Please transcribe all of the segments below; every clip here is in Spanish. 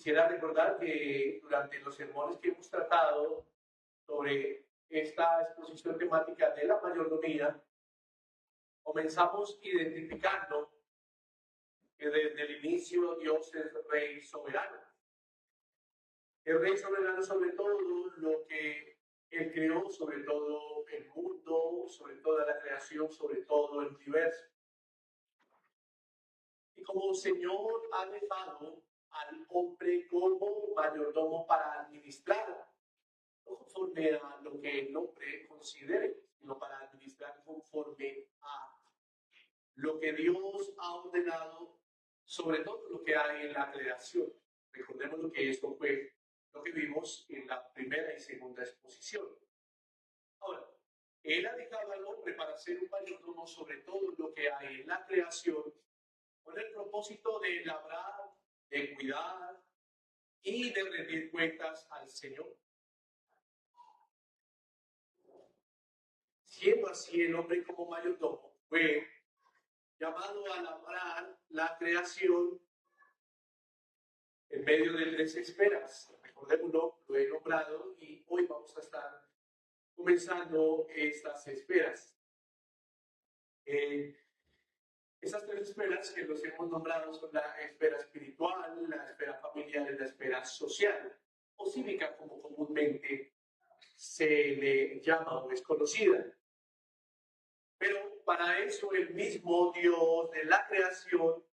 Quisiera recordar que durante los sermones que hemos tratado sobre esta exposición temática de la mayordomía, comenzamos identificando que desde el inicio Dios es Rey soberano. El Rey soberano sobre todo lo que Él creó, sobre todo el mundo, sobre toda la creación, sobre todo el universo. Y como Señor ha dejado al hombre como mayordomo para administrar, no conforme a lo que el hombre considere, sino para administrar conforme a lo que Dios ha ordenado, sobre todo lo que hay en la creación. Recordemos lo que esto fue lo que vimos en la primera y segunda exposición. Ahora, Él ha dejado al hombre para ser un mayordomo sobre todo lo que hay en la creación, con el propósito de labrar, de cuidar y de rendir cuentas al Señor. Siendo así, el hombre como mayordomo fue llamado a labrar la creación en medio de tres esferas. Recordémoslo, lo he nombrado y hoy vamos a estar comenzando estas esferas. Esas tres esferas que los hemos nombrado son la esfera espiritual, la esfera familiar y la esfera social, o cívica, como comúnmente se le llama o es conocida. Pero para eso el mismo Dios de la creación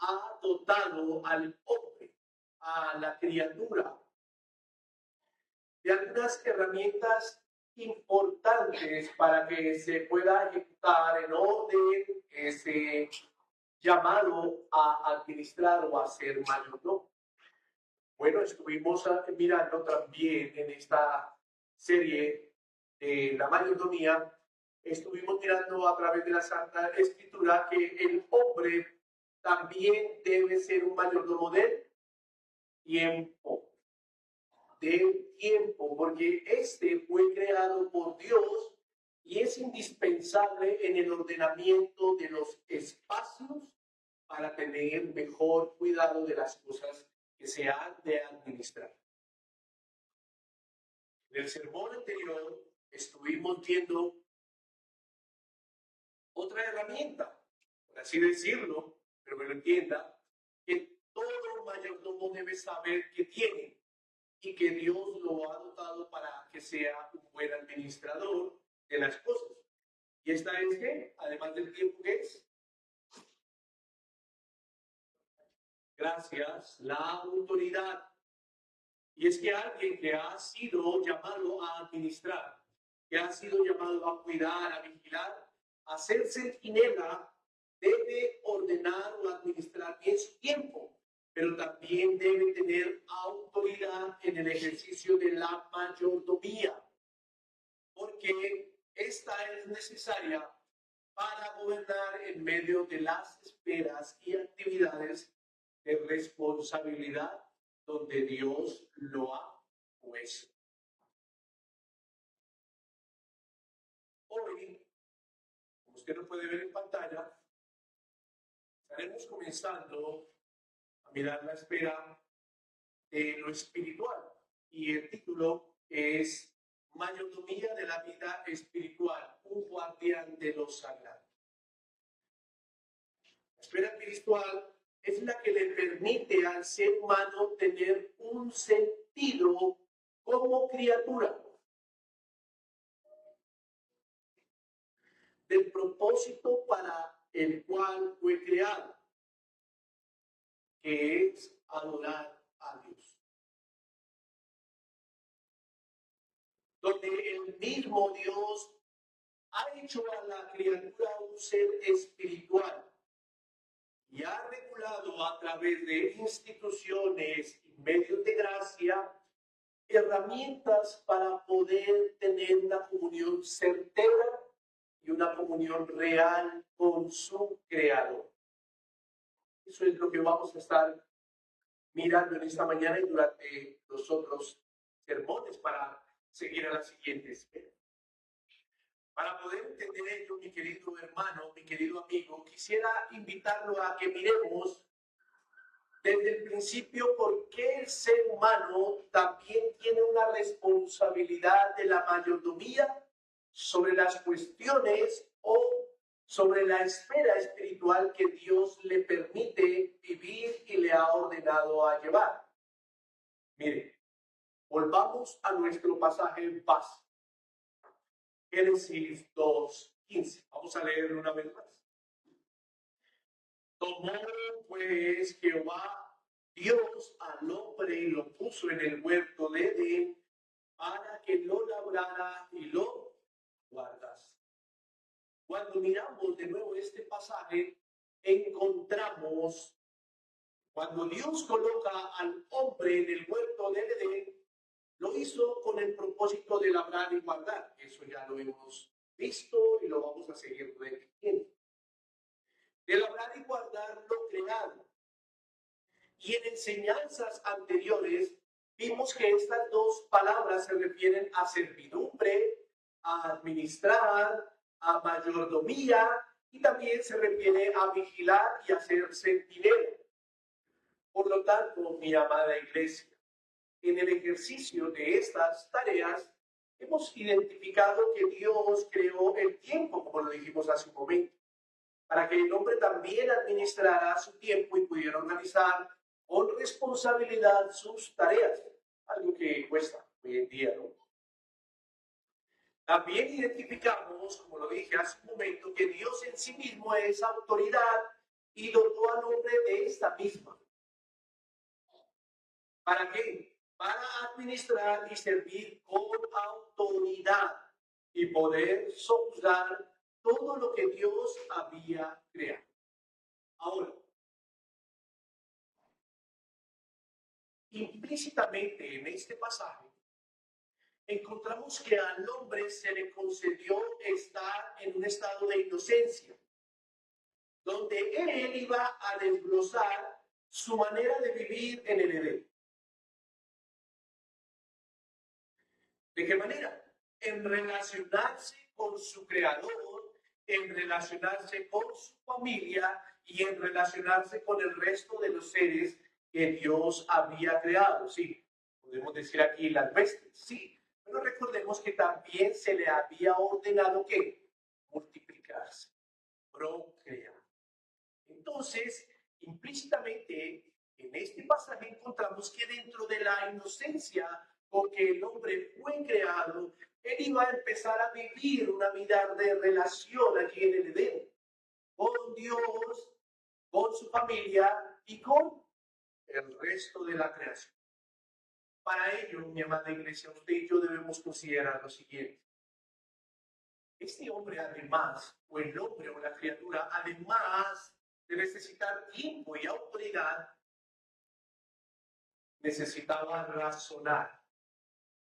ha dotado al hombre, a la criatura, de algunas herramientas importantes para que se pueda ejecutar en orden ese llamado a administrar o a ser mayordomo. Bueno, estuvimos mirando también en esta serie de la mayordomía, estuvimos mirando a través de la Santa Escritura que el hombre también debe ser un mayordomo del tiempo. Del tiempo, porque este fue creado por Dios y es indispensable en el ordenamiento de los espacios para tener mejor cuidado de las cosas que se han de administrar. En el sermón anterior estuvimos viendo otra herramienta, por así decirlo, pero que lo entienda, que todo mayordomo debe saber que tiene y que Dios lo ha dotado para que sea un buen administrador de las cosas. Y esta es que, además del tiempo que es, gracias, la autoridad. Y es que alguien que ha sido llamado a administrar, que ha sido llamado a cuidar, a vigilar, a ser centinela, debe ordenar o administrar bien su tiempo, pero también debe tener autoridad en el ejercicio de la mayordomía, porque esta es necesaria para gobernar en medio de las esferas y actividades de responsabilidad donde Dios lo ha puesto. Hoy, como usted lo puede ver en pantalla, estaremos comenzando a mirar la esfera de lo espiritual y el título es Mayordomía de la vida espiritual, un guardián de lo sagrado. La esfera espiritual es la que le permite al ser humano tener un sentido como criatura del propósito para el cual fue creado, que es adorar a Dios. Donde el mismo Dios ha hecho a la criatura un ser espiritual y ha regulado a través de instituciones y medios de gracia herramientas para poder tener una comunión certera y una comunión real con su Creador. Eso es lo que vamos a estar mirando en esta mañana y durante los otros sermones para seguir a la siguiente esfera. Para poder entender ello, mi querido hermano, mi querido amigo, quisiera invitarlo a que miremos desde el principio por qué el ser humano también tiene una responsabilidad de la mayordomía sobre las cuestiones o sobre la esfera espiritual que Dios le permite vivir y le ha ordenado a llevar. Mire, volvamos a nuestro pasaje base. Génesis 2:15. Vamos a leerlo una vez más. Tomó pues Jehová Dios al hombre y lo puso en el huerto de Edén para que lo labrara y lo guardase. Cuando miramos de nuevo este pasaje, encontramos cuando Dios coloca al hombre en el huerto de Edén, lo hizo con el propósito de labrar y guardar. Eso ya lo hemos visto y lo vamos a seguir repitiendo. De labrar y guardar lo creado. Y en enseñanzas anteriores vimos que estas dos palabras se refieren a servidumbre, a administrar, a mayordomía y también se refiere a vigilar y a ser centinela. Por lo tanto, mi amada iglesia, en el ejercicio de estas tareas hemos identificado que Dios creó el tiempo, como lo dijimos hace un momento, para que el hombre también administrara su tiempo y pudiera organizar con responsabilidad sus tareas, algo que cuesta hoy en día, ¿no? También identificamos, como lo dije hace un momento, que Dios en sí mismo es autoridad y dotó al hombre de esta misma. ¿Para qué? Para administrar y servir con autoridad y poder sojuzgar todo lo que Dios había creado. Ahora, implícitamente en este pasaje, encontramos que al hombre se le concedió estar en un estado de inocencia, donde él iba a desglosar su manera de vivir en el Edén. ¿De qué manera? En relacionarse con su creador, en relacionarse con su familia y en relacionarse con el resto de los seres que Dios había creado. Sí, podemos decir aquí las bestias, sí, pero recordemos que también se le había ordenado que multiplicarse, procrear. Entonces, implícitamente en este pasaje encontramos que dentro de la inocencia con que el hombre fue creado, él iba a empezar a vivir una vida de relación allí en el Edén, con Dios, con su familia y con el resto de la creación. Para ello, mi amada iglesia, usted y yo debemos considerar lo siguiente. Este hombre además, o el hombre o la criatura, además de necesitar tiempo y autoridad, necesitaba razonar,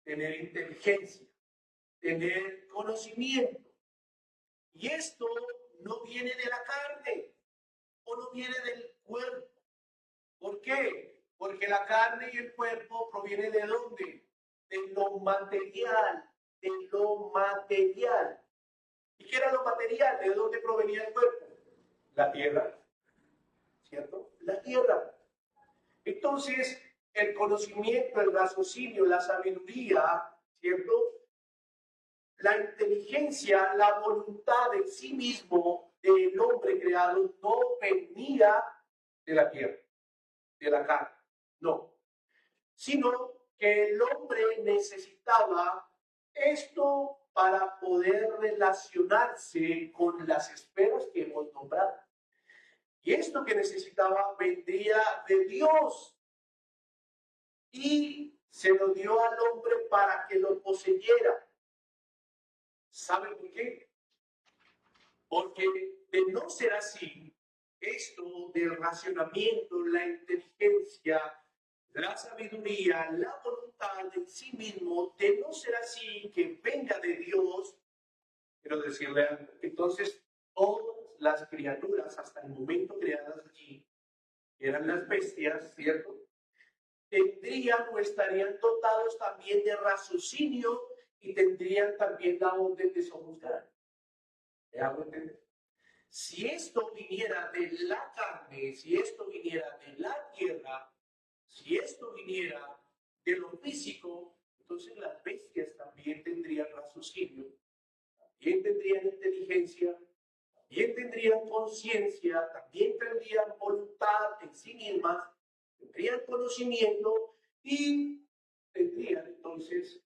tener inteligencia, tener conocimiento. Y esto no viene de la carne o no viene del cuerpo. ¿Por qué? Porque la carne y el cuerpo provienen ¿de dónde? De lo material, de lo material. ¿Y qué era lo material? ¿De dónde provenía el cuerpo? La tierra, ¿cierto? La tierra. Entonces, el conocimiento, el raciocinio, la sabiduría, ¿cierto? La inteligencia, la voluntad en sí mismo del hombre creado no venía de la tierra, de la carne, no, sino que el hombre necesitaba esto para poder relacionarse con las esferas que hemos nombrado. Y esto que necesitaba vendría de Dios y se lo dio al hombre para que lo poseyera. ¿Sabe por qué? Porque de no ser así, esto del racionamiento, la inteligencia, la sabiduría, la voluntad en sí mismo, de no ser así, que venga de Dios, quiero decirle algo. Entonces, todas las criaturas hasta el momento creadas allí, eran las bestias, ¿cierto? Tendrían o estarían dotados también de raciocinio y tendrían también la orden de sojuzgar. ¿Me hago entender? Si esto viniera de la carne, si esto viniera de la tierra, Si esto viniera de lo físico, entonces las bestias también tendrían raciocinio, también tendrían inteligencia, también tendrían conciencia, también tendrían voluntad en sí mismas, tendrían conocimiento y tendrían entonces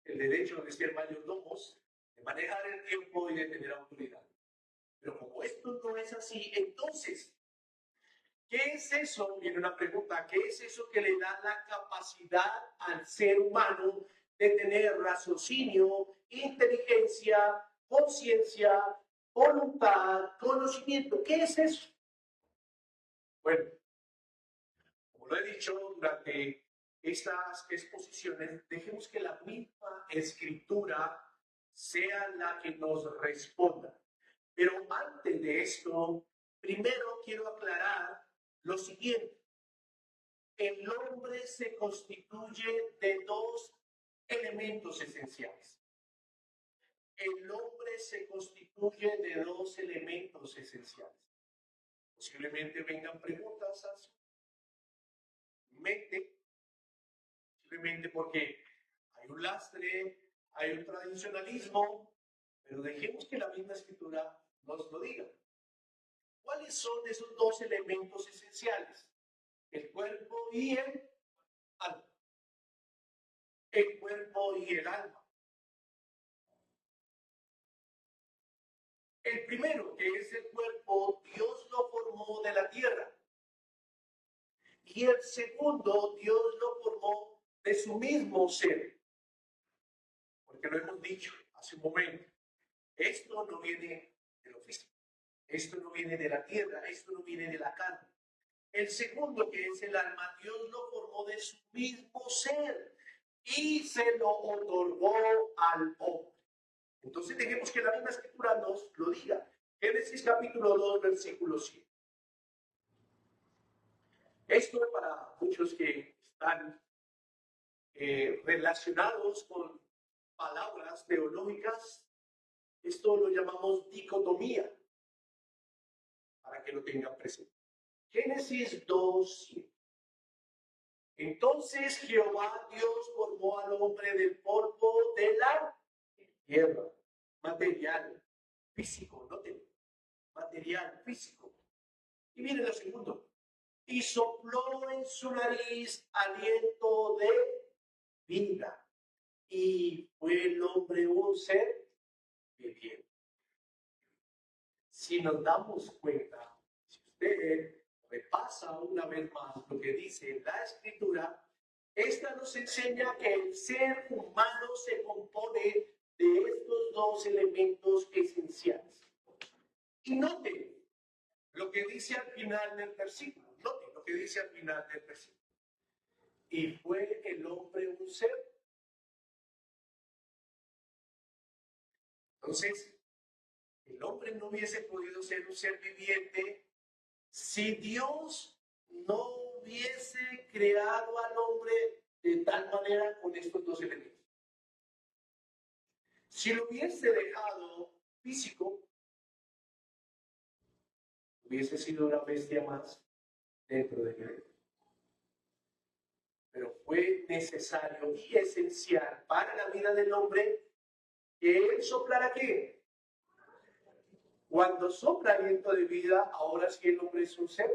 el derecho de ser mayordomos, de manejar el tiempo y de tener autoridad. Pero como esto no es así, entonces, ¿qué es eso? Viene una pregunta, ¿qué es eso que le da la capacidad al ser humano de tener raciocinio, inteligencia, conciencia, voluntad, conocimiento? ¿Qué es eso? Bueno, como lo he dicho durante estas exposiciones, dejemos que la misma escritura sea la que nos responda. Pero antes de esto, primero quiero aclarar lo siguiente. El hombre se constituye de dos elementos esenciales. El hombre se constituye de dos elementos esenciales. Posiblemente vengan preguntas a su mente, simplemente porque hay un lastre, hay un tradicionalismo, pero dejemos que la misma escritura nos lo diga. ¿Cuáles son esos dos elementos esenciales? El cuerpo y el alma. El cuerpo y el alma. El primero, que es el cuerpo, Dios lo formó de la tierra. Y el segundo, Dios lo formó de su mismo ser. Porque lo hemos dicho hace un momento. Esto no viene de lo físico. Esto no viene de la tierra. Esto no viene de la carne. El segundo, que es el alma, Dios lo formó de su mismo ser y se lo otorgó al hombre. Entonces dejemos que la misma escritura nos lo diga. Génesis capítulo 2, versículo 7. Esto para muchos que están relacionados con palabras teológicas, esto lo llamamos dicotomía, para que lo tengan presente. Génesis 2, 7. Entonces Jehová Dios formó al hombre del polvo de la tierra, material, físico, no material, físico. Y viene lo segundo. Y sopló en su nariz aliento de vida. Y fue el hombre un ser viviente. Si nos damos cuenta, si usted repasa una vez más lo que dice la escritura, esta nos enseña que el ser humano se compone de estos dos elementos esenciales. Y note lo que dice al final del versículo. Note lo que dice al final del versículo. Y fue el hombre un ser. Entonces, el hombre no hubiese podido ser un ser viviente si Dios no hubiese creado al hombre de tal manera con estos dos elementos. Si lo hubiese dejado físico, hubiese sido una bestia más dentro de él. Pero fue necesario y esencial para la vida del hombre que él soplara ¿qué? Cuando sopla aliento de vida, ahora sí el hombre es un ser.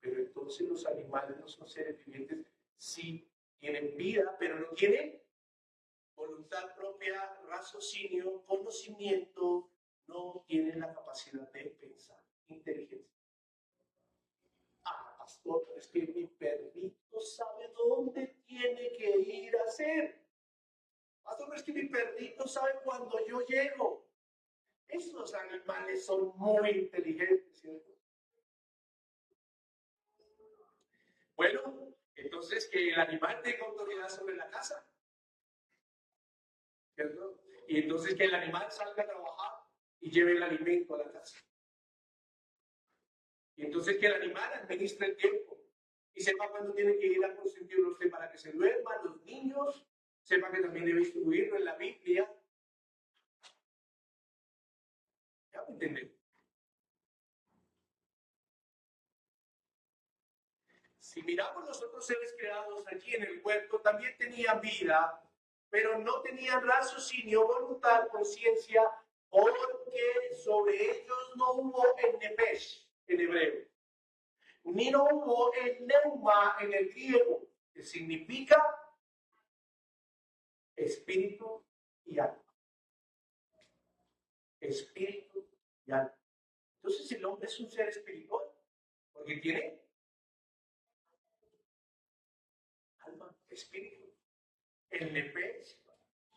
Pero entonces los animales no son seres vivientes, sí tienen vida, pero no tienen voluntad propia, raciocinio, conocimiento, no tienen la capacidad de pensar, inteligencia. Pastor, es que mi perrito sabe dónde tiene que ir a hacer. Pastor, es que mi perrito sabe cuando yo llego. Esos animales son muy inteligentes, ¿cierto? Bueno, entonces que el animal tenga autoridad sobre la casa, ¿cierto? Y entonces que el animal salga a trabajar y lleve el alimento a la casa. Y entonces que el animal administre el tiempo y sepa cuándo tiene que ir a consentirlo usted para que se duerman los niños, sepa que también debe instruirlo en la Biblia. ¿Ya me entienden? Si miramos los otros seres creados allí en el huerto, también tenían vida, pero no tenían raciocinio, voluntad, conciencia, porque sobre ellos no hubo el nefesh en hebreo, ni no hubo el neuma en el griego, que significa espíritu y alma. Espíritu y alma. Entonces el hombre es un ser espiritual, porque tiene alma, espíritu. El nefesh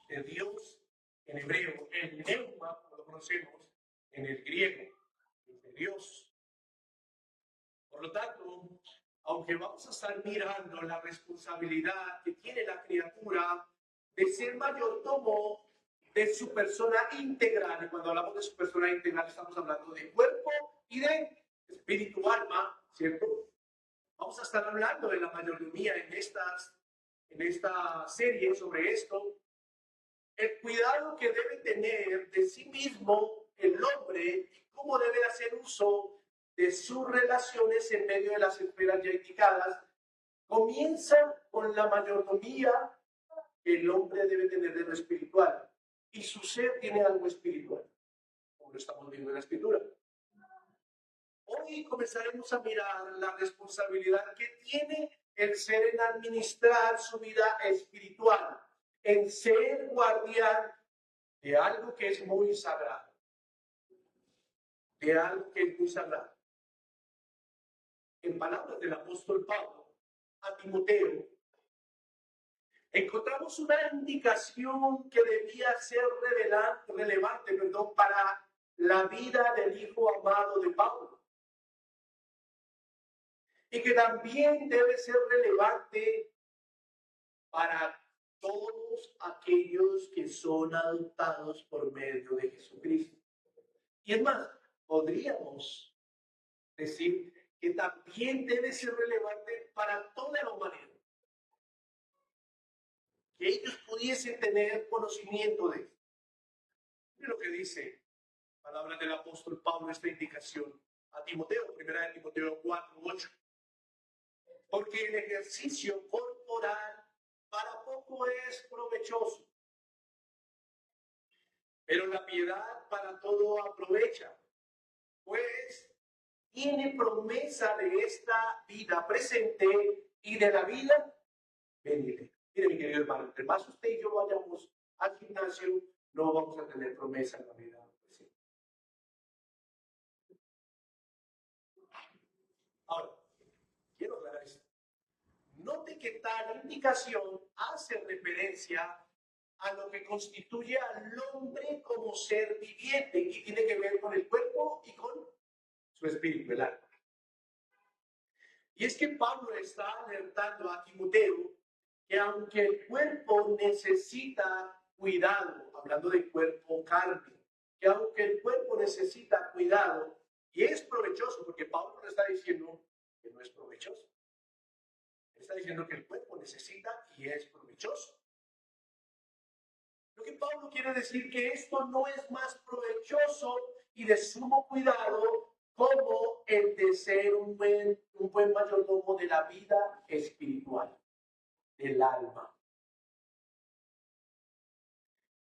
de Dios en hebreo, el neuma, como lo conocemos, en el griego, de Dios. Por lo tanto, aunque vamos a estar mirando la responsabilidad que tiene la criatura de ser mayordomo de su persona integral, y cuando hablamos de su persona integral estamos hablando de cuerpo y de espíritu, alma, ¿cierto? Vamos a estar hablando de la mayordomía en esta serie sobre esto. El cuidado que debe tener de sí mismo el hombre y cómo debe hacer uso de sus relaciones en medio de las esferas ya indicadas, comienza con la mayordomía que el hombre debe tener de lo espiritual. Y su ser tiene algo espiritual, como lo estamos viendo en la escritura. Hoy comenzaremos a mirar la responsabilidad que tiene el ser en administrar su vida espiritual, en ser guardián de algo que es muy sagrado, de algo que es muy sagrado. En palabras del apóstol Pablo a Timoteo, encontramos una indicación que debía ser relevante para la vida del hijo amado de Pablo, y que también debe ser relevante para todos aquellos que son adoptados por medio de Jesucristo. Y es más, podríamos decir que también debe ser relevante para toda la humanidad, que ellos pudiesen tener conocimiento de esto. Mira lo que dice palabras del apóstol Pablo, esta indicación a Timoteo, primera de Timoteo 4:8. Porque el ejercicio corporal para poco es provechoso, pero la piedad para todo aprovecha, pues tiene promesa de esta vida presente y de la vida venidera. Mire, mi querido hermano, entre más usted y yo vayamos al gimnasio, no vamos a tener promesa en la vida presente. Ahora, quiero aclarar esto. Note que tal indicación hace referencia a lo que constituye al hombre como ser viviente y tiene que ver con el cuerpo y con su espíritu, el alma. Y es que Pablo está alertando a Timoteo que aunque el cuerpo necesita cuidado, hablando de cuerpo carne, que aunque el cuerpo necesita cuidado y es provechoso, porque Pablo le está diciendo que no es provechoso. Está diciendo que el cuerpo necesita y es provechoso. Lo que Pablo quiere decir que esto no es más provechoso y de sumo cuidado como el de ser un buen mayordomo de la vida espiritual, del alma.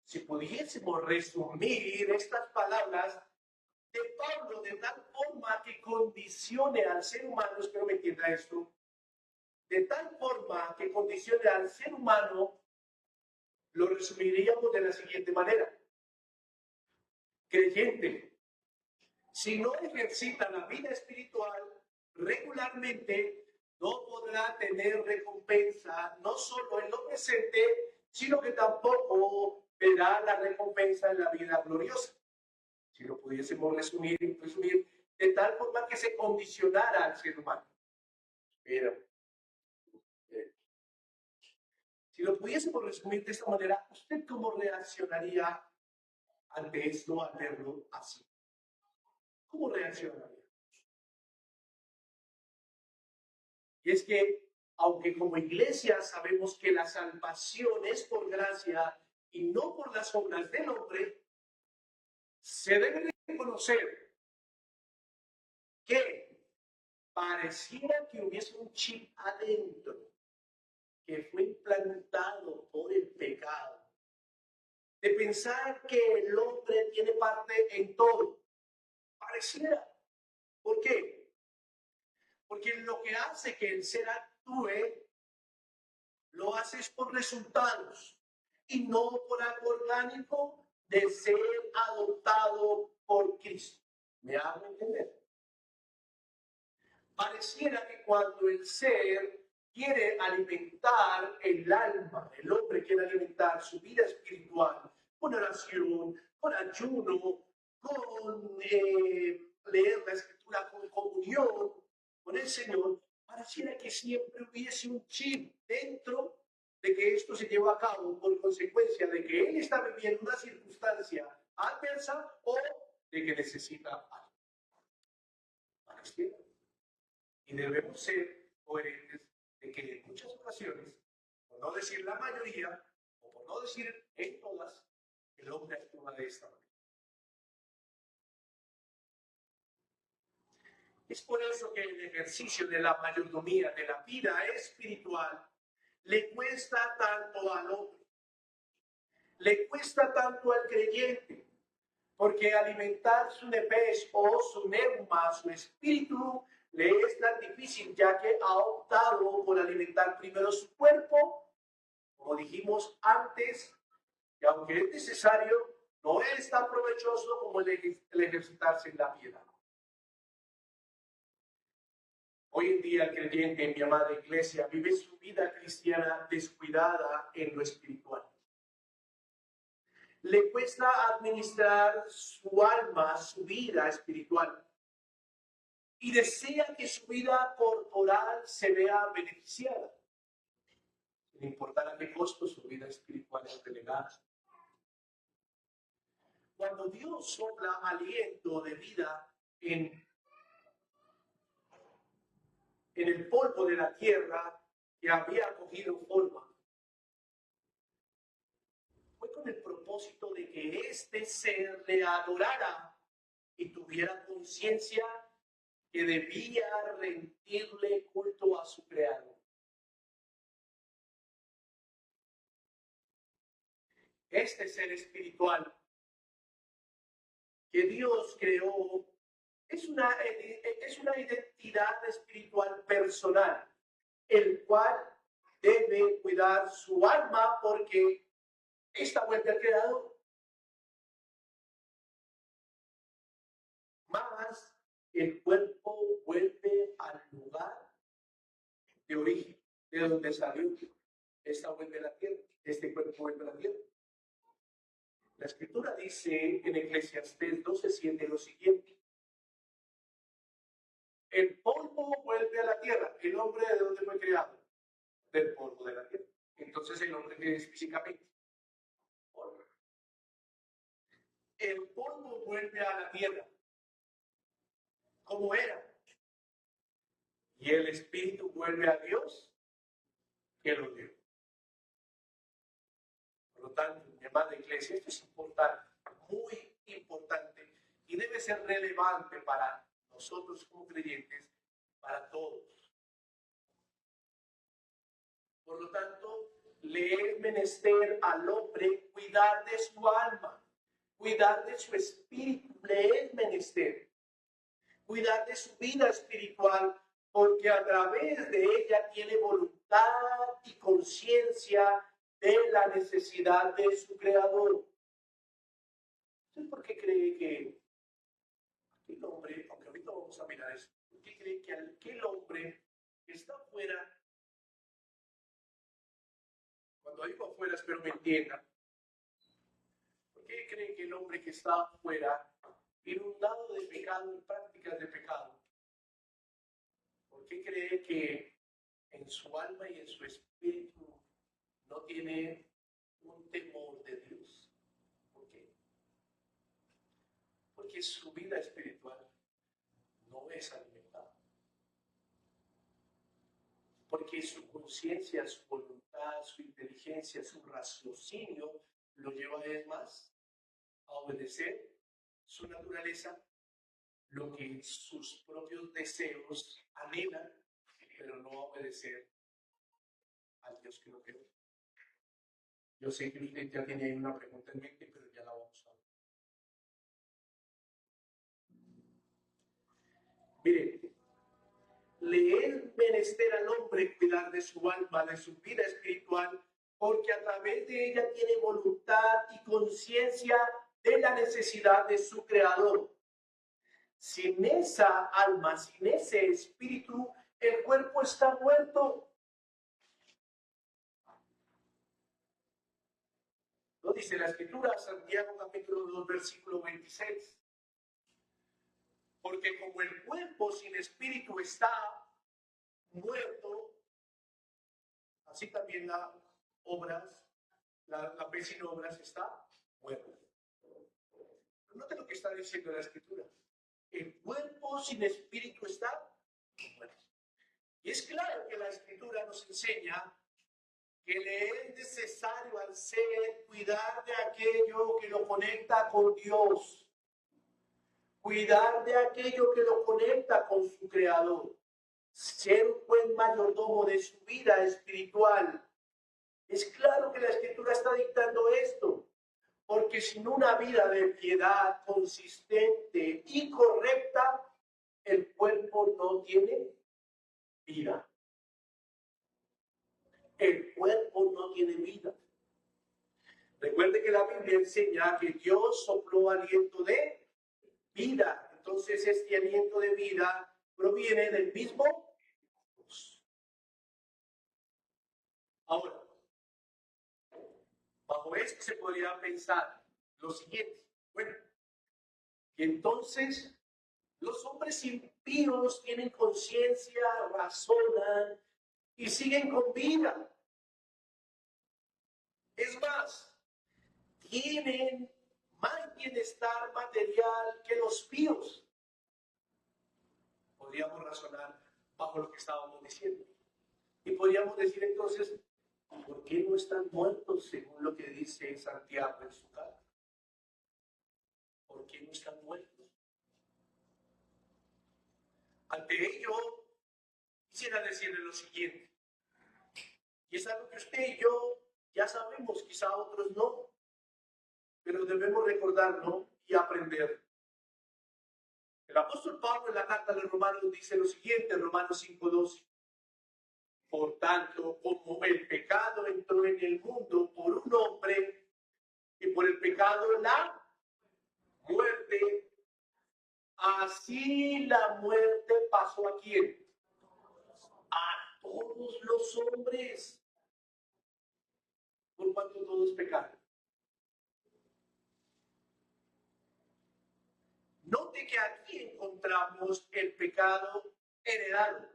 Si pudiésemos resumir estas palabras de Pablo de tal forma que condicione al ser humano, espero me entienda esto, de tal forma que condicione al ser humano, lo resumiríamos de la siguiente manera. Creyente, si no ejercita la vida espiritual regularmente, no podrá tener recompensa, no solo en lo presente, sino que tampoco verá la recompensa en la vida gloriosa. Si lo pudiésemos resumir de tal forma que se condicionara al ser humano. Pero, si lo pudiésemos resumir de esta manera, ¿usted cómo reaccionaría ante esto, al verlo así? ¿Cómo reaccionaría? Y es que, aunque como iglesia sabemos que la salvación es por gracia y no por las obras del hombre, se debe reconocer que pareciera que hubiese un chip adentro que fue implantado por el pecado, de pensar que el hombre tiene parte en todo. Pareciera. ¿Por qué? Porque lo que hace que el ser actúe, lo haces por resultados y no por algo orgánico de ser adoptado por Cristo. ¿Me hago entender? Pareciera que cuando el ser quiere alimentar el alma, el hombre quiere alimentar su vida espiritual con oración, con ayuno, con leer la escritura, con comunión con el Señor, pareciera que siempre hubiese un chip dentro de que esto se lleva a cabo por consecuencia de que él está viviendo una circunstancia adversa o de que necesita algo. Pareciera. Y debemos ser coherentes de que en muchas ocasiones, por no decir la mayoría, o por no decir en todas, el hombre actúa de esta manera. Es por eso que el ejercicio de la mayordomía de la vida espiritual le cuesta tanto al hombre, le cuesta tanto al creyente, porque alimentar su nepes o su neuma, su espíritu, le es tan difícil, ya que ha optado por alimentar primero su cuerpo, como dijimos antes, y aunque es necesario, no es tan provechoso como el ejercitarse en la piedad. Hoy en día el creyente en mi amada iglesia vive su vida cristiana descuidada en lo espiritual. Le cuesta administrar su alma, su vida espiritual, y desea que su vida corporal se vea beneficiada. Sin importar a qué costo, su vida espiritual es relegada. Cuando Dios sopla aliento de vida en el polvo de la tierra que había cogido forma, fue con el propósito de que este ser le adorara y tuviera conciencia que debía rendirle culto a su creador. Este ser espiritual que Dios creó es una identidad espiritual personal, el cual debe cuidar su alma porque esta vuelve al creador. Más el cuerpo vuelve al lugar de origen, de donde salió. Esta vuelve a la tierra, este cuerpo vuelve a la tierra. La escritura dice en Eclesiastés 12:7 lo siguiente: el polvo vuelve a la tierra. ¿El hombre de dónde fue creado? Del polvo de la tierra. Entonces el hombre que es físicamente polvo. El polvo vuelve a la tierra como era, y el espíritu vuelve a Dios que lo dio. Por lo tanto, mi amada iglesia, esto es importante, muy importante, y debe ser relevante para nosotros como creyentes, para todos. Por lo tanto, le es menester al hombre cuidar de su alma, cuidar de su espíritu, le es menester cuidar de su vida espiritual, porque a través de ella tiene voluntad y conciencia de la necesidad de su creador. ¿Usted por qué cree que aquel hombre, aunque ahorita vamos a mirar eso, por qué cree que aquel hombre que está afuera, cuando digo afuera espero me entiendan, por qué cree que el hombre que está afuera, inundado de pecado y prácticas de pecado, por qué cree que en su alma y en su espíritu no tiene un temor de Dios? ¿Por qué? Porque su vida espiritual no es alimentada. Porque su conciencia, su voluntad, su inteligencia, su raciocinio lo lleva a él más a obedecer su naturaleza, lo que sus propios deseos anhelan, pero no obedecer al Dios que lo creó. Yo sé que usted ya tiene ahí una pregunta en mente, pero ya la vamos a ver. Mire, le es menester al hombre cuidar de su alma, de su vida espiritual, porque a través de ella tiene voluntad y conciencia de la necesidad de su creador. Sin esa alma, sin ese espíritu, el cuerpo está muerto. Lo dice la Escritura, Santiago capítulo 2, versículo 26. Porque como el cuerpo sin espíritu está muerto, así también la fe sin obras está muerta. Note lo que está diciendo la Escritura. El cuerpo sin espíritu está muerto. Y es claro que la Escritura nos enseña que le es necesario al ser cuidar de aquello que lo conecta con Dios, cuidar de aquello que lo conecta con su Creador, ser un buen mayordomo de su vida espiritual. Es claro que la Escritura está dictando esto, porque sin una vida de piedad consistente y correcta, el cuerpo no tiene vida. El cuerpo no tiene vida. Recuerde que la Biblia enseña que Dios sopló aliento de vida. Entonces, este aliento de vida proviene del mismo Dios. Ahora, bajo esto se podría pensar lo siguiente. Bueno, y entonces los hombres impíos tienen conciencia, razonan y siguen con vida. Es más, tienen más bienestar material que los píos. Podríamos razonar bajo lo que estábamos diciendo. Y podríamos decir entonces, ¿por qué no están muertos según lo que dice Santiago en su carta? ¿Por qué no están muertos? Ante ello, quisiera decirle lo siguiente. Y es algo que usted y yo ya sabemos, quizá otros no, pero debemos recordarlo y aprender. El apóstol Pablo en la carta de Romanos dice lo siguiente, Romanos 5:12. Por tanto, como el pecado entró en el mundo por un hombre y por el pecado la muerte, así la muerte pasó ¿a quién? A todos los hombres, por cuanto todos pecaron. Note que aquí encontramos el pecado heredado,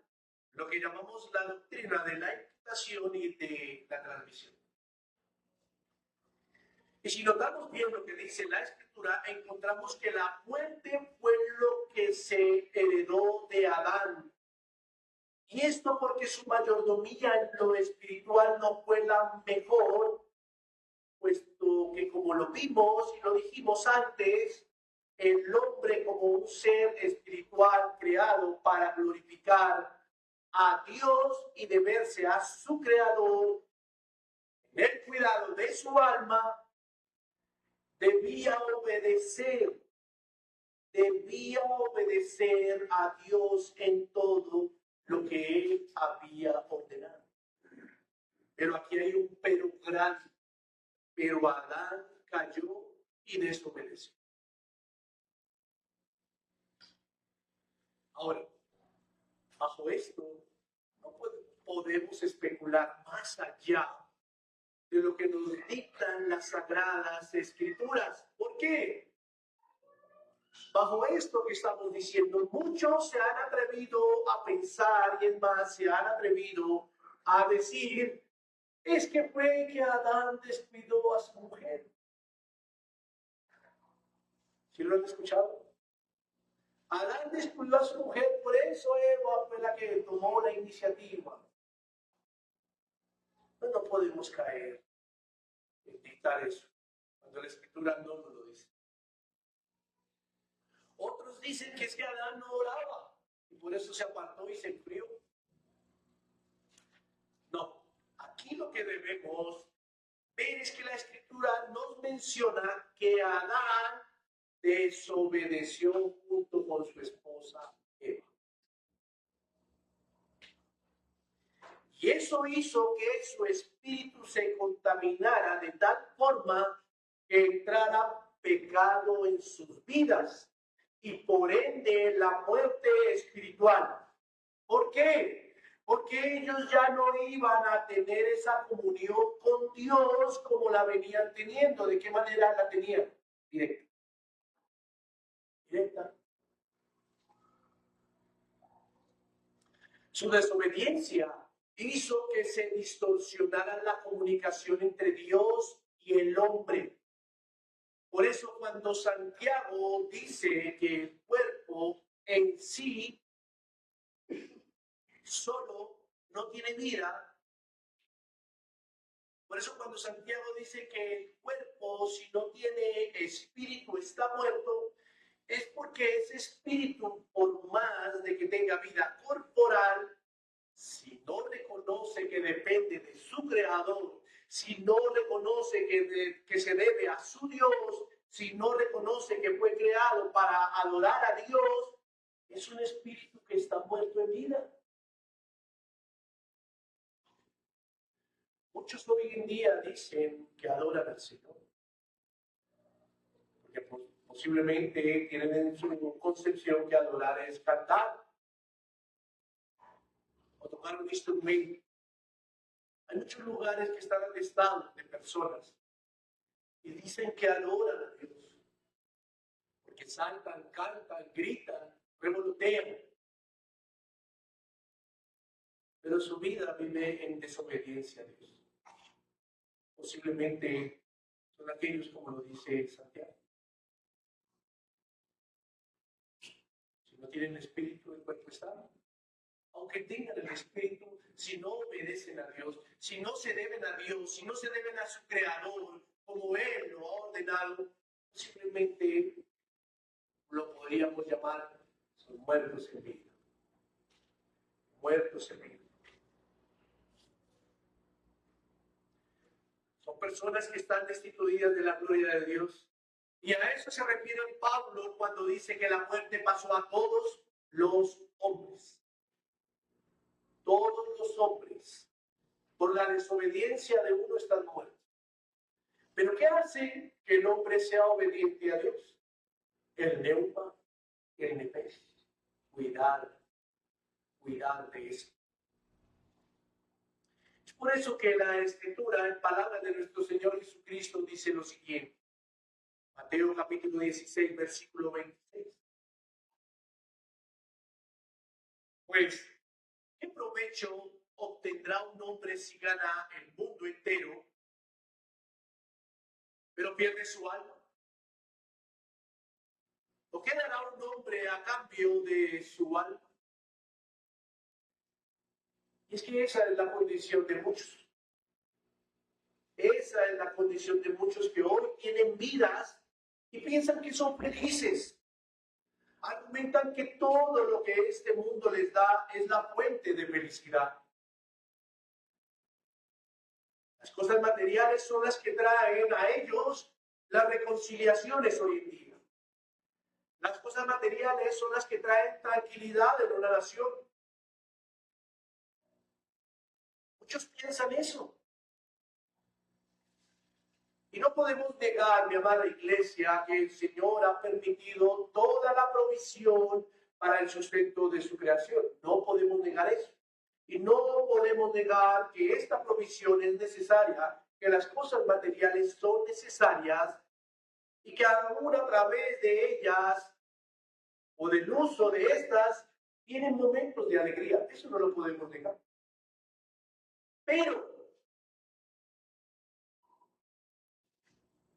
lo que llamamos la doctrina de la imputación y de la transmisión. Y si notamos bien lo que dice la Escritura, encontramos que la muerte fue lo que se heredó de Adán. Y esto porque su mayordomía en lo espiritual no fue la mejor, puesto que como lo vimos y lo dijimos antes, el hombre como un ser espiritual creado para glorificar a Dios y deberse a su Creador, en el cuidado de su alma, debía obedecer a Dios en todo lo que Él había ordenado. Pero aquí hay un pero grande. Pero Adán cayó y desobedeció. Ahora, bajo esto, no podemos especular más allá de lo que nos dictan las Sagradas Escrituras. ¿Por qué? Bajo esto que estamos diciendo, muchos se han atrevido a pensar y es más, se han atrevido a decir, es que fue que Adán descuidó a su mujer. ¿Sí lo han escuchado? Adán descuidó a su mujer, por eso Eva fue la que tomó la iniciativa. No podemos caer en dictar eso, cuando la Escritura no nos lo dice. Otros dicen que es que Adán no oraba y por eso se apartó y se enfrió. No, aquí lo que debemos ver es que la Escritura nos menciona que Adán desobedeció junto con su esposa Eva. Y eso hizo que su espíritu se contaminara de tal forma que entrara pecado en sus vidas y por ende la muerte espiritual. ¿Por qué? Porque ellos ya no iban a tener esa comunión con Dios como la venían teniendo. ¿De qué manera la tenían? Directa. Directa. Su desobediencia hizo que se distorsionara la comunicación entre Dios y el hombre. Por eso cuando Santiago dice que el cuerpo en sí solo no tiene vida, por eso cuando Santiago dice que el cuerpo si no tiene espíritu está muerto, es porque ese espíritu, por más de que tenga vida corporal, si no reconoce que depende de su creador, si no reconoce que se debe a su Dios, si no reconoce que fue creado para adorar a Dios, es un espíritu que está muerto en vida. Muchos hoy en día dicen que adoran al Señor, porque posiblemente tienen en su concepción que adorar es cantar o tocar un instrumento. Hay muchos lugares que están atestados de personas y dicen que adoran a Dios, porque saltan, cantan, gritan, revolotean, pero su vida vive en desobediencia a Dios. Posiblemente son aquellos como lo dice Santiago. Si no tienen espíritu, el cuerpo está. Aunque tengan el espíritu, si no obedecen a Dios, si no se deben a Dios, si no se deben a su creador, como Él lo ha ordenado, posiblemente lo podríamos llamar, son muertos en vida. Muertos en vida. Son personas que están destituidas de la gloria de Dios. Y a eso se refiere Pablo cuando dice que la muerte pasó a todos los hombres. Todos los hombres, por la desobediencia de uno, están muertos. Pero ¿qué hace que el hombre sea obediente a Dios? El neuma, el nepes. Cuidar de eso. Es por eso que la Escritura, en palabras de nuestro Señor Jesucristo, dice lo siguiente. Mateo capítulo 16, versículo 26. Pues, ¿qué provecho obtendrá un hombre si gana el mundo entero, pero pierde su alma? ¿O qué dará un hombre a cambio de su alma? Y es que esa es la condición de muchos. Esa es la condición de muchos que hoy tienen vidas y piensan que son felices. Argumentan que todo lo que este mundo les da es la fuente de felicidad. Las cosas materiales son las que traen a ellos las reconciliaciones hoy en día. Las cosas materiales son las que traen tranquilidad en una nación. Muchos piensan eso. Y no podemos negar, mi amada iglesia, que el Señor ha permitido toda la provisión para el sustento de su creación. No podemos negar eso. Y no podemos negar que esta provisión es necesaria, que las cosas materiales son necesarias y que aún a través de ellas o del uso de estas tienen momentos de alegría. Eso no lo podemos negar. Pero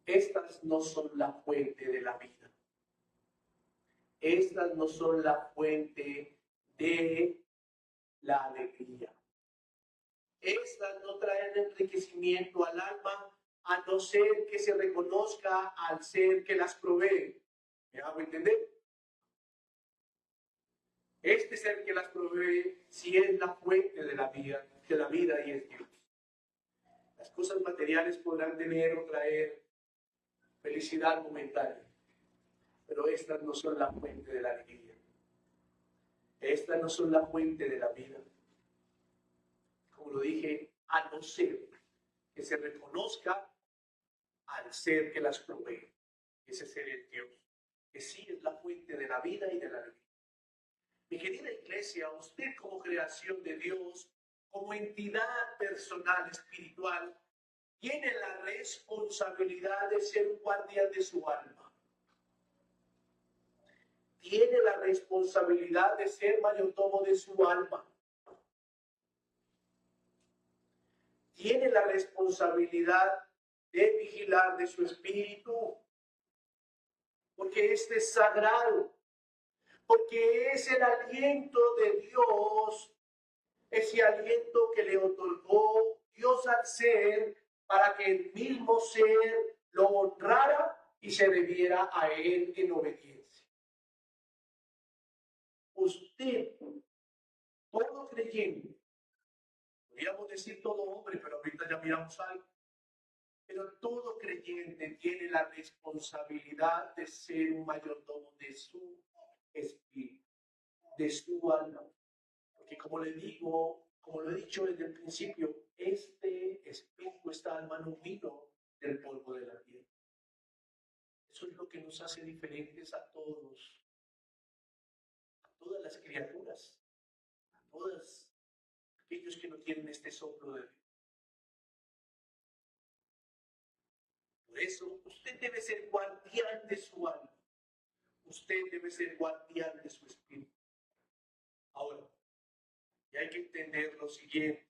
estas no son la fuente de la vida. Estas no son la fuente de la alegría. Estas no traen enriquecimiento al alma a no ser que se reconozca al ser que las provee. ¿Me hago entender? Este es el que las provee, si es la fuente de la vida y es Dios. Las cosas materiales podrán tener o traer felicidad momentánea, pero estas no son la fuente de la alegría. Estas no son la fuente de la vida. Como lo dije, a no ser que se reconozca al ser que las provee. Ese ser es Dios, que sí es la fuente de la vida y de la alegría. Mi querida iglesia, usted como creación de Dios, como entidad personal, espiritual, tiene la responsabilidad de ser un guardián de su alma. Tiene la responsabilidad de ser mayordomo de su alma. Tiene la responsabilidad de vigilar de su espíritu, porque este es sagrado, porque es el aliento de Dios, ese aliento que le otorgó Dios al ser para que el mismo ser lo honrara y se debiera a él en obediencia. Usted, todo creyente, podríamos decir todo hombre, pero ahorita ya miramos algo, pero todo creyente tiene la responsabilidad de ser un mayordomo de su espíritu, de su alma. Porque como le digo, como lo he dicho desde el principio, este espíritu, esta alma no vino del polvo de la tierra. Eso es lo que nos hace diferentes a todas las criaturas, a todos aquellos que no tienen este soplo de Dios. Por eso, usted debe ser guardián de su alma. Usted debe ser guardián de su espíritu. Ahora, y hay que entender lo siguiente.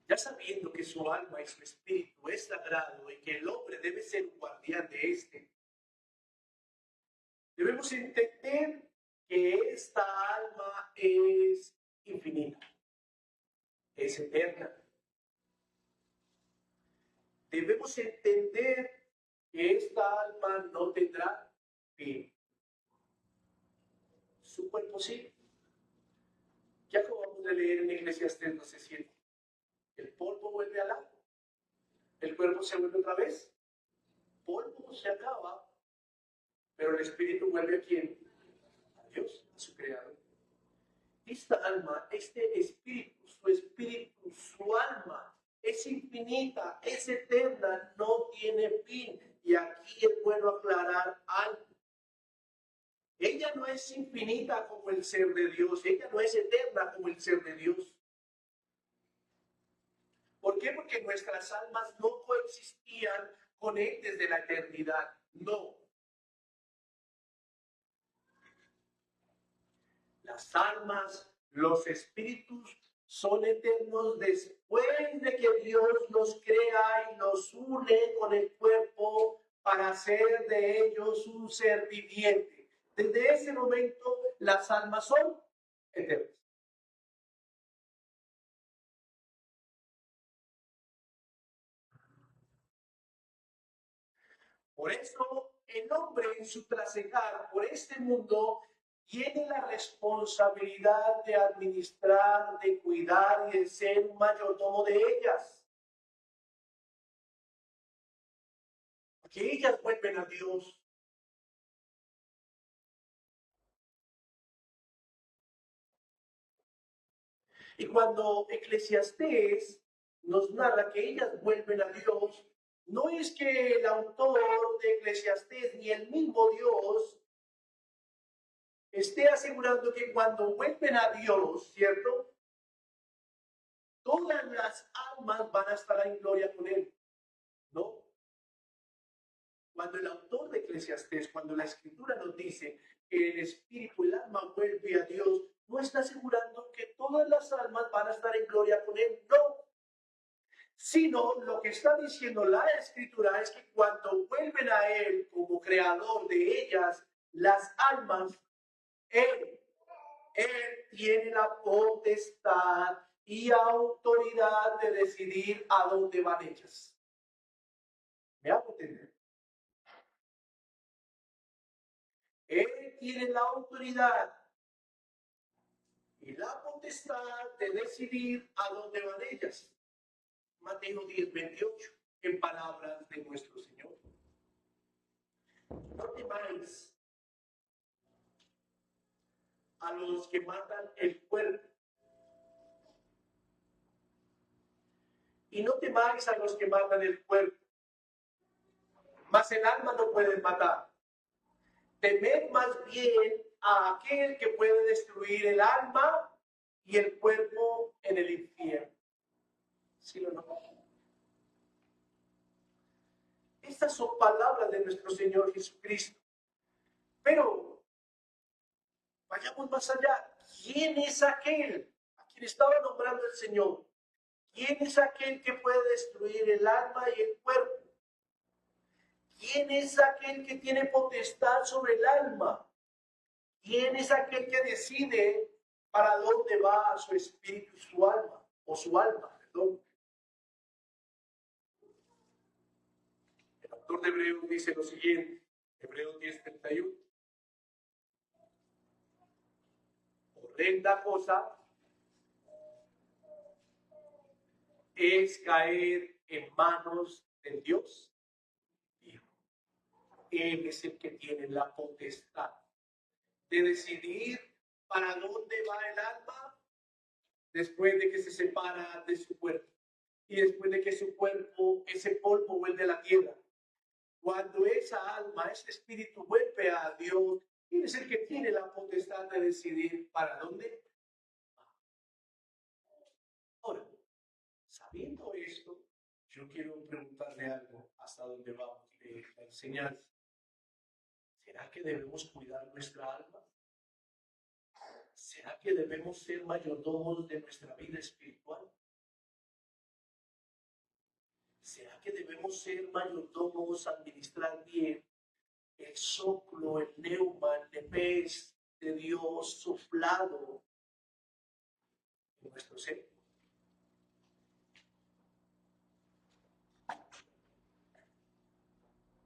Ya sabiendo que su alma y su espíritu es sagrado y que el hombre debe ser un guardián de este, debemos entender que esta alma es infinita, es eterna. Debemos entender que esta alma no tendrá fin. Su cuerpo sí. Ya acabamos de leer en Eclesiastés 12:7. El polvo vuelve al agua. El cuerpo se vuelve otra vez. Polvo se acaba. Pero el espíritu vuelve a quién? A Dios, a su creador. Esta alma, este espíritu, su alma es infinita, es eterna, no tiene fin. Y aquí es bueno aclarar algo. Ella no es infinita como el ser de Dios, ella no es eterna como el ser de Dios. ¿Por qué? Porque nuestras almas no coexistían con Él desde la eternidad. No. Las almas, los espíritus son eternos después de que Dios los crea y los une con el cuerpo para hacer de ellos un ser viviente. Desde ese momento las almas son eternas. Por eso el hombre en su trasegar por este mundo tiene la responsabilidad de administrar, de cuidar y de ser un mayordomo de ellas. Porque ellas vuelven a Dios. Y cuando Eclesiastés nos narra que ellas vuelven a Dios, no es que el autor de Eclesiastés ni el mismo Dios esté asegurando que cuando vuelven a Dios, ¿cierto? Todas las almas van a estar en gloria con Él. No. Cuando el autor de Eclesiastés, cuando la Escritura nos dice que el espíritu, el alma vuelve a Dios, no está asegurando que todas las almas van a estar en gloria con Él. No. Sino lo que está diciendo la Escritura es que cuando vuelven a Él como creador de ellas, las almas, Él tiene la potestad y autoridad de decidir a dónde van ellas. ¿Me hago entender? Él tiene la autoridad y la potestad de decidir a dónde van ellas. Mateo 10:28, en palabras de nuestro Señor. No temáis a los que matan el cuerpo, y no temáis a los que matan el cuerpo, mas el alma no pueden matar. Temed más bien a aquel que puede destruir el alma y el cuerpo en el infierno. ¿Sí o no? Estas son palabras de nuestro Señor Jesucristo. Pero vayamos más allá. ¿Quién es aquel a quien estaba nombrando el Señor? ¿Quién es aquel que puede destruir el alma y el cuerpo? ¿Quién es aquel que tiene potestad sobre el alma? ¿Quién es aquel que decide para dónde va su espíritu y su alma? O su alma, perdón. El autor de Hebreos dice lo siguiente, Hebreos 10:31. Horrenda cosa es caer en manos del Dios vivo. Él es el que tiene la potestad de decidir para dónde va el alma después de que se separa de su cuerpo y después de que su cuerpo, ese polvo, vuelve a la tierra. Cuando esa alma, ese espíritu vuelve a Dios, él es el que tiene la potestad de decidir para dónde va. Ahora, sabiendo esto, yo quiero preguntarle algo hasta dónde vamos de la enseñanza. ¿Será que debemos cuidar nuestra alma? ¿Será que debemos ser mayordomos de nuestra vida espiritual? ¿Será que debemos ser mayordomos, administrar bien el soplo, el neuma, el nepés de Dios soplado en nuestro ser?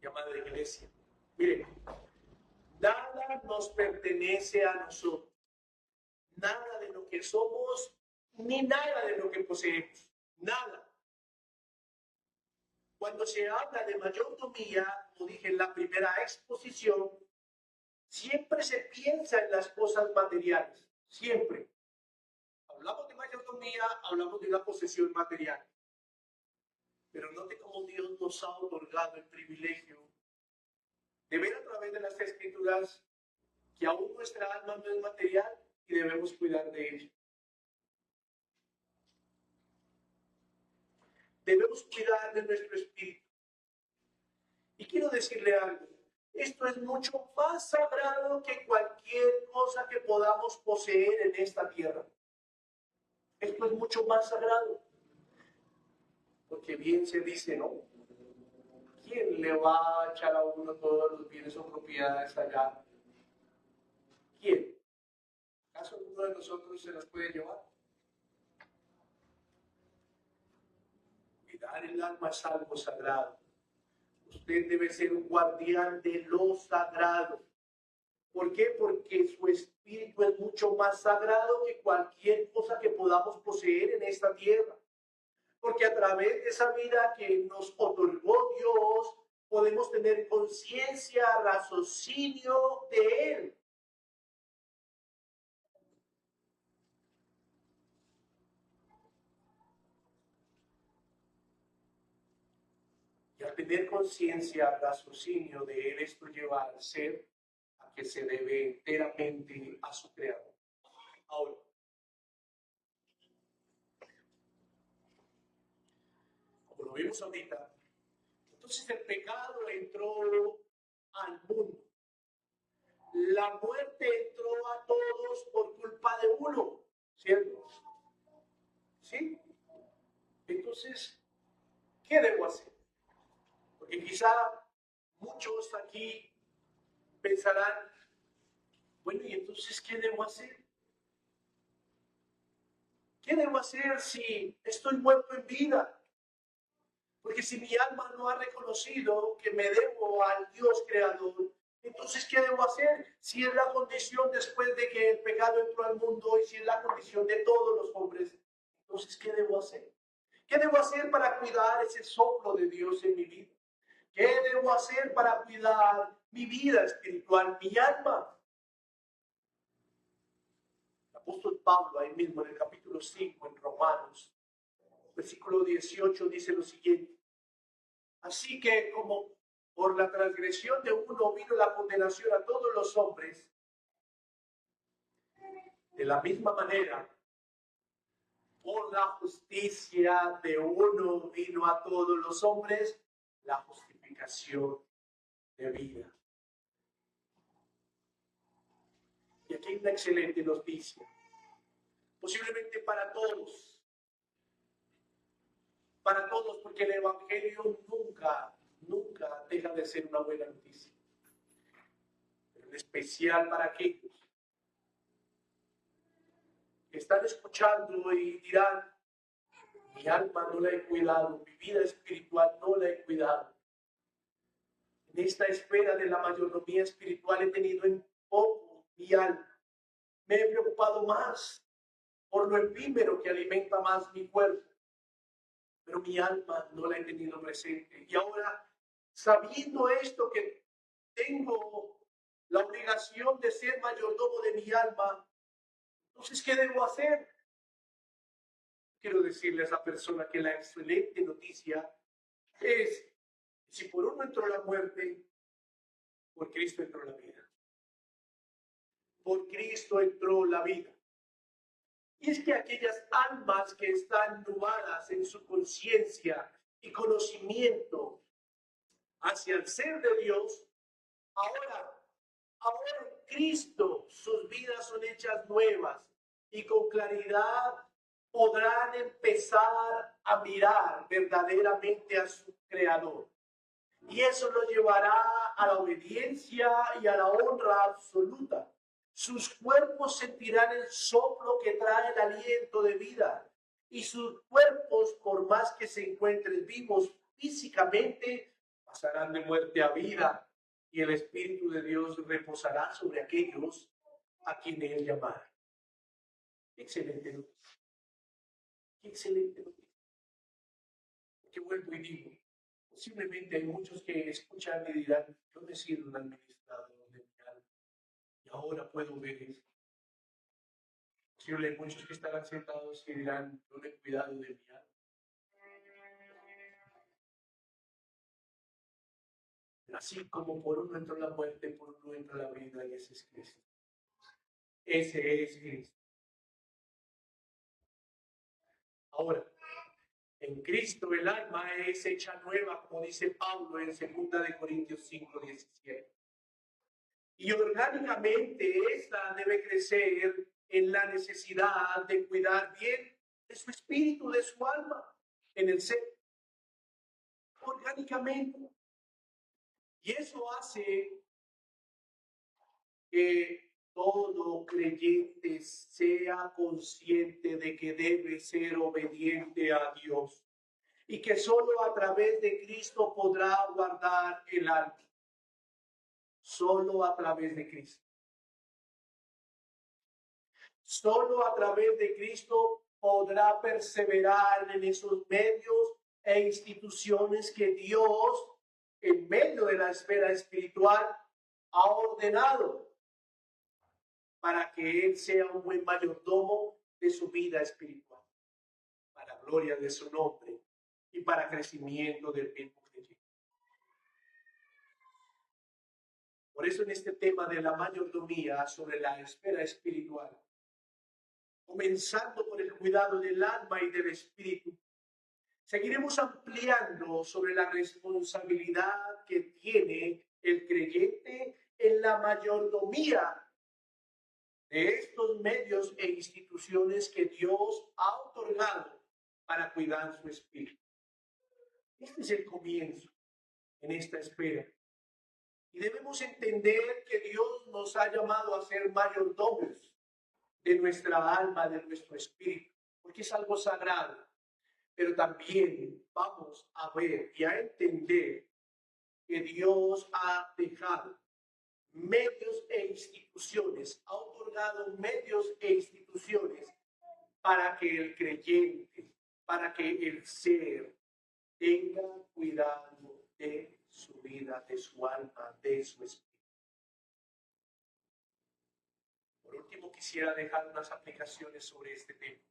Llamada iglesia. Miren, nada nos pertenece a nosotros. Nada de lo que somos, ni nada de lo que poseemos. Nada. Cuando se habla de mayordomía, como dije en la primera exposición, siempre se piensa en las cosas materiales. Siempre. Hablamos de mayordomía, hablamos de una posesión material. Pero note cómo Dios nos ha otorgado el privilegio de ver a través de las Escrituras que aún nuestra alma no es material y debemos cuidar de ella. Debemos cuidar de nuestro espíritu. Y quiero decirle algo, esto es mucho más sagrado que cualquier cosa que podamos poseer en esta tierra. Esto es mucho más sagrado. Porque bien se dice, ¿no? ¿Quién le va a echar a uno todos los bienes o propiedades allá? ¿Quién? ¿Acaso uno de nosotros se las puede llevar? Cuidar el alma es algo sagrado. Usted debe ser un guardián de lo sagrado. ¿Por qué? Porque su espíritu es mucho más sagrado que cualquier cosa que podamos poseer en esta tierra. Porque a través de esa vida que nos otorgó Dios, podemos tener conciencia, raciocinio de Él. Y al tener conciencia, raciocinio de Él, esto lleva al ser a que se debe enteramente a su Creador. Ahora, como lo vimos ahorita, entonces el pecado entró al mundo. La muerte entró a todos por culpa de uno, ¿cierto? ¿Sí? Entonces, ¿qué debo hacer? Porque quizá muchos aquí pensarán, bueno, ¿y entonces qué debo hacer? ¿Qué debo hacer si estoy muerto en vida? Porque si mi alma no ha reconocido que me debo al Dios creador, Entonces, ¿qué debo hacer? Si es la condición después de que el pecado entró al mundo y si es la condición de todos los hombres, entonces, ¿qué debo hacer? ¿Qué debo hacer para cuidar ese soplo de Dios en mi vida? ¿Qué debo hacer para cuidar mi vida espiritual, mi alma? El apóstol Pablo, ahí mismo en el capítulo 5, en Romanos, versículo 18, dice lo siguiente. Así que como por la transgresión de uno vino la condenación a todos los hombres, de la misma manera, por la justicia de uno vino a todos los hombres la justificación de vida. Y aquí hay una excelente noticia, posiblemente para todos, porque el Evangelio nunca deja de ser una buena noticia, pero en especial para aquellos que están escuchando y dirán, mi alma no la he cuidado, mi vida espiritual no la he cuidado. En esta espera de la mayordomía espiritual he tenido en poco mi alma. Me he preocupado más por lo efímero que alimenta más mi cuerpo, pero mi alma no la he tenido presente. Y ahora, sabiendo esto, que tengo la obligación de ser mayordomo de mi alma, entonces, ¿qué debo hacer? Quiero decirle a esa persona que la excelente noticia es, si por uno entró la muerte, por Cristo entró la vida. Por Cristo entró la vida. Y es que aquellas almas que están nubadas en su conciencia y conocimiento hacia el ser de Dios, ahora en Cristo sus vidas son hechas nuevas y con claridad podrán empezar a mirar verdaderamente a su Creador. Y eso lo llevará a la obediencia y a la honra absoluta. Sus cuerpos sentirán el soplo que trae el aliento de vida. Y sus cuerpos, por más que se encuentren vivos físicamente, pasarán de muerte a vida. Y el Espíritu de Dios reposará sobre aquellos a quienes Él llamará. Excelente noticia. Excelente noticia. Que vuelvo y digo, posiblemente hay muchos que escuchan y dirán, yo me siento un administrador de mi alma y ahora puedo ver eso. Posiblemente hay muchos que estarán sentados y dirán, yo no he cuidado de mi alma. Así como por uno entró la muerte, por uno entró la vida, y ese es Cristo. Ese es Cristo. Ahora, en Cristo el alma es hecha nueva, como dice Pablo en 2 Corintios 5:17. Y orgánicamente esta debe crecer en la necesidad de cuidar bien de su espíritu, de su alma, en el ser, orgánicamente. Y eso hace que todo creyente sea consciente de que debe ser obediente a Dios y que solo a través de Cristo podrá guardar el alma. Solo a través de Cristo. Solo a través de Cristo podrá perseverar en esos medios e instituciones que Dios, en medio de la esfera espiritual, ha ordenado para que Él sea un buen mayordomo de su vida espiritual, para gloria de su nombre y para crecimiento del mismo creyente. Por eso en este tema de la mayordomía sobre la esfera espiritual, comenzando por el cuidado del alma y del espíritu, seguiremos ampliando sobre la responsabilidad que tiene el creyente en la mayordomía de estos medios e instituciones que Dios ha otorgado para cuidar su espíritu. Este es el comienzo en esta espera. Y debemos entender que Dios nos ha llamado a ser mayordomos de nuestra alma, de nuestro espíritu, porque es algo sagrado. Pero también vamos a ver y a entender que Dios ha dejado medios e instituciones, ha otorgado medios e instituciones para que el creyente, para que el ser tenga cuidado de su vida, de su alma, de su espíritu. Por último, quisiera dejar unas aplicaciones sobre este tema.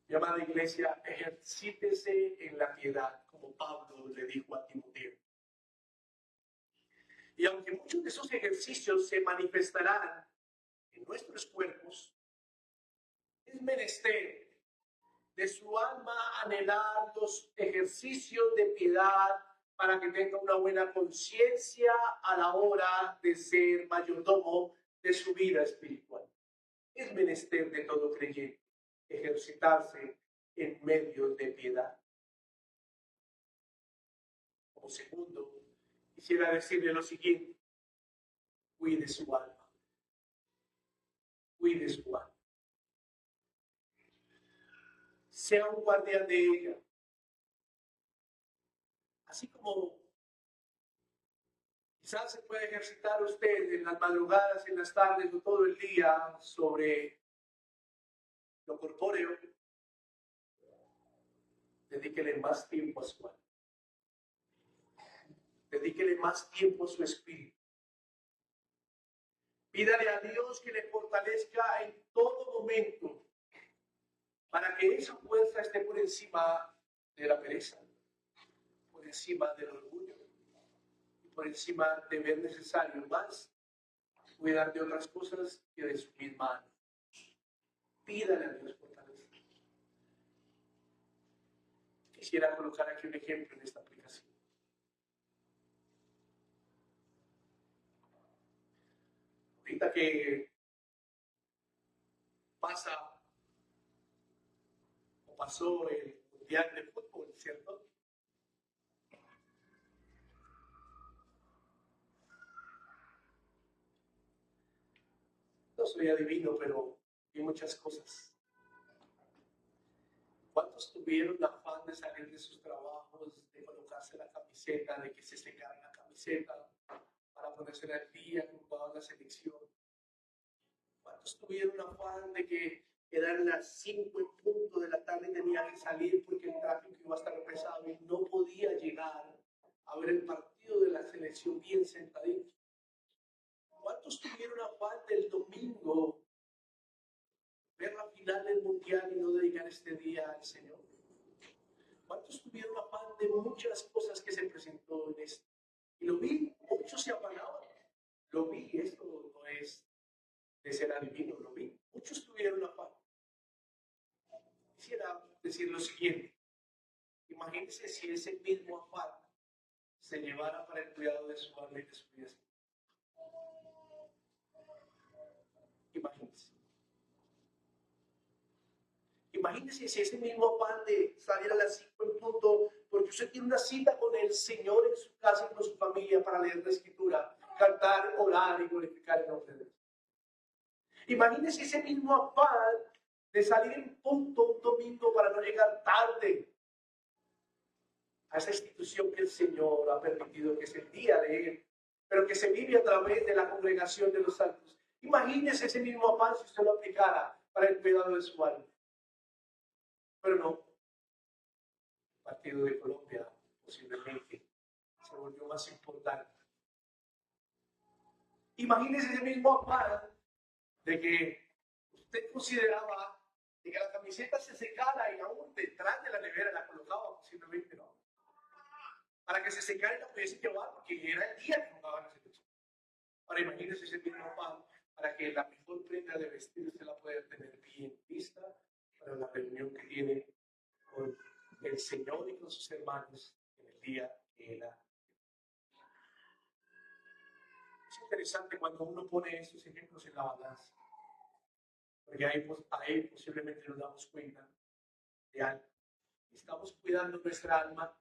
Mi amada iglesia, ejercítese en la piedad, como Pablo le dijo a Timoteo. Y aunque muchos de esos ejercicios se manifestarán en nuestros cuerpos, es menester de su alma anhelar los ejercicios de piedad para que tenga una buena conciencia a la hora de ser mayordomo de su vida espiritual. Es menester de todo creyente ejercitarse en medio de piedad. Como segundo, quisiera decirle lo siguiente: cuide su alma. Cuide su alma. Sea un guardián de ella. Así como quizás se puede ejercitar usted en las madrugadas, en las tardes o todo el día sobre lo corpóreo, dedíquele más tiempo a su alma. Dedíquele más tiempo a su espíritu. Pídale a Dios que le fortalezca en todo momento para que esa fuerza esté por encima de la pereza, por encima del orgullo y por encima de ver necesario más cuidar de otras cosas que de su misma alma. Pídale a Dios fortaleza. Quisiera colocar aquí un ejemplo en esta aplicación. Ahorita que pasó el Mundial de Fútbol, ¿cierto? No soy adivino, pero vi muchas cosas. ¿Cuántos tuvieron la afán de salir de sus trabajos, de colocarse la camiseta, de que se secara la camiseta para ponerse al día cuando jugaba la selección? ¿Cuántos tuvieron afán de que eran las 5 en punto de la tarde y tenía que salir porque el tráfico iba a estar pesado y no podía llegar a ver el partido de la selección bien sentadito? ¿Cuántos tuvieron afán del domingo ver la final del mundial y no dedicar este día al Señor? ¿Cuántos tuvieron afán de muchas cosas que se presentó en esto? Y lo vi, muchos se afanaban. Lo vi, esto no es de ser adivino, lo vi. Muchos tuvieron afán. Quisiera decir lo siguiente: imagínense si ese mismo afán se llevara para el cuidado de su alma y de su vida. Imagínense. Imagínense si ese mismo afán de salir a las 5 en punto, porque usted tiene una cita con el Señor en su casa y con su familia para leer la Escritura, cantar, orar y glorificar el nombre de Dios. Imagínense ese mismo afán de salir en punto un domingo para no llegar tarde a esa institución que el Señor ha permitido, que es el día de Él, pero que se vive a través de la congregación de los santos. Imagínese ese mismo afán si usted lo aplicara para el cuidado de su alma. Pero no. El partido de Colombia posiblemente se volvió más importante. Imagínese ese mismo afán de que usted consideraba de que la camiseta se secara y aún detrás de la nevera la colocaba, posiblemente no, para que se secara y la pudiese llevar porque era el día que jugaba la selección. Ahora imagínese ese mismo afán para que la mejor prenda de vestir usted la pueda tener bien lista para la reunión que tiene con el Señor y con sus hermanos en el día que Él ha. Es interesante cuando uno pone estos ejemplos en la balanza, porque ahí posiblemente nos damos cuenta de algo. Estamos cuidando nuestra alma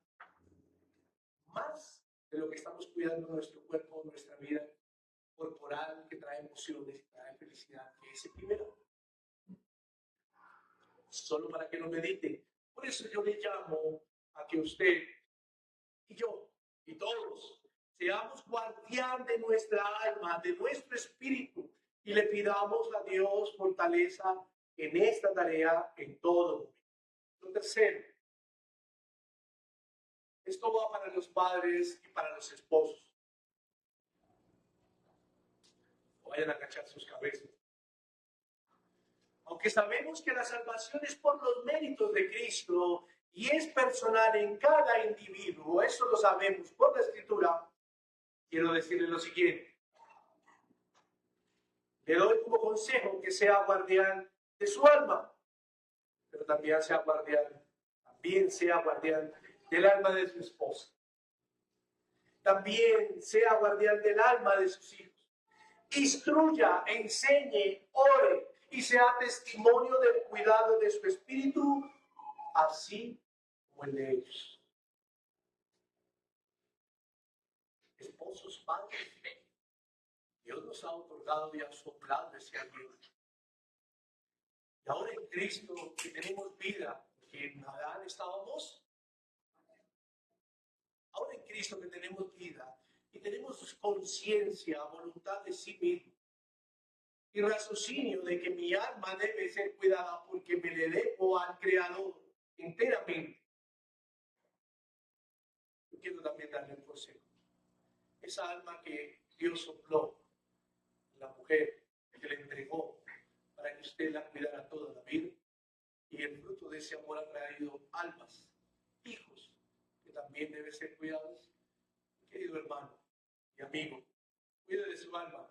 más de lo que estamos cuidando nuestro cuerpo, nuestra vida corporal, que trae emociones y trae felicidad, que es el primero. Solo para que lo medite. Por eso yo le llamo a que usted y yo, y todos, seamos guardián de nuestra alma, de nuestro espíritu, y le pidamos a Dios fortaleza en esta tarea en todo momento. Lo tercero, esto va para los padres y para los esposos. Vayan a agachar sus cabezas. Aunque sabemos que la salvación es por los méritos de Cristo y es personal en cada individuo, eso lo sabemos por la Escritura, quiero decirle lo siguiente. Le doy como consejo que sea guardián de su alma, pero también sea guardián del alma de su esposa. También sea guardián del alma de sus hijos. Instruya, enseñe, ore y sea testimonio del cuidado de su espíritu, así como el de ellos. Esposos, padres, Dios nos ha otorgado y ha soplado ese aliento. Y ahora en Cristo que tenemos vida, porque en Adán estábamos. Ahora en Cristo que tenemos vida y tenemos conciencia, voluntad de sí mismo y raciocinio de que mi alma debe ser cuidada porque me le debo al Creador enteramente. Yo quiero también darle un consejo. Esa alma que Dios sopló en la mujer, que le entregó para que usted la cuidara toda la vida, y el fruto de ese amor ha traído almas, hijos, que también deben ser cuidados. Querido hermano y amigo, cuide de su alma,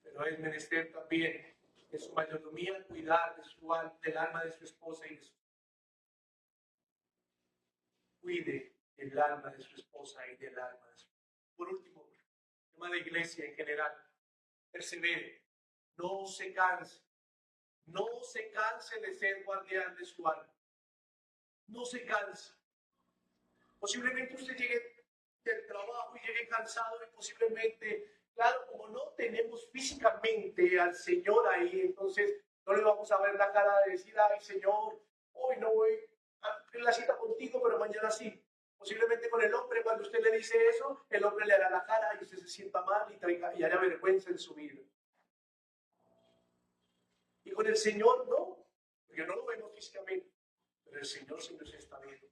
pero es menester también de su mayordomía cuidar de su alma, del alma de su esposa y de su. Cuide del alma de su esposa y del alma de su. Por último, tema de iglesia en general, persevere, no se canse de ser guardián de su alma, no se canse. Posiblemente usted llegue del trabajo y llegue cansado y posiblemente, claro, como no tenemos físicamente al Señor ahí, entonces no le vamos a ver la cara de decir, ay Señor, hoy no voy a tener la cita contigo, pero mañana sí. Posiblemente con el hombre, cuando usted le dice eso, el hombre le hará la cara y usted se sienta mal y haya vergüenza en su vida. Y con el Señor no, porque no lo vemos físicamente, pero el Señor siempre se está viendo.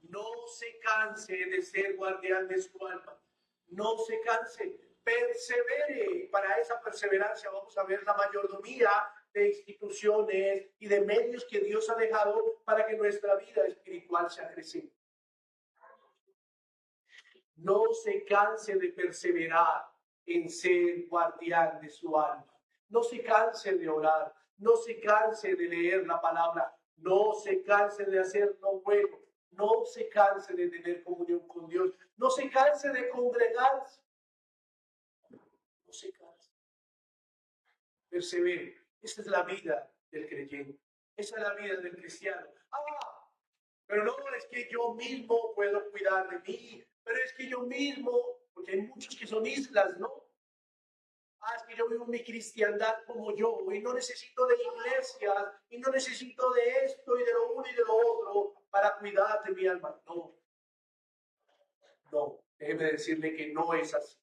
No se canse de ser guardián de su alma. No se canse. Persevere. Para esa perseverancia vamos a ver la mayordomía de instituciones y de medios que Dios ha dejado para que nuestra vida espiritual sea creciente. No se canse de perseverar en ser guardián de su alma. No se canse de orar. No se canse de leer la palabra. No se canse de hacer lo bueno. No se canse de tener comunión con Dios. No se canse de congregarse. No se canse. Persevere. Esa es la vida del creyente. Esa es la vida del cristiano. Pero no es que yo mismo puedo cuidar de mí. Pero es que yo mismo, porque hay muchos que son islas, ¿no? Es que yo vivo mi cristiandad como yo y no necesito de iglesias y no necesito de esto y de lo uno y de lo otro para cuidar de mi alma. No, déjeme decirle que no es así.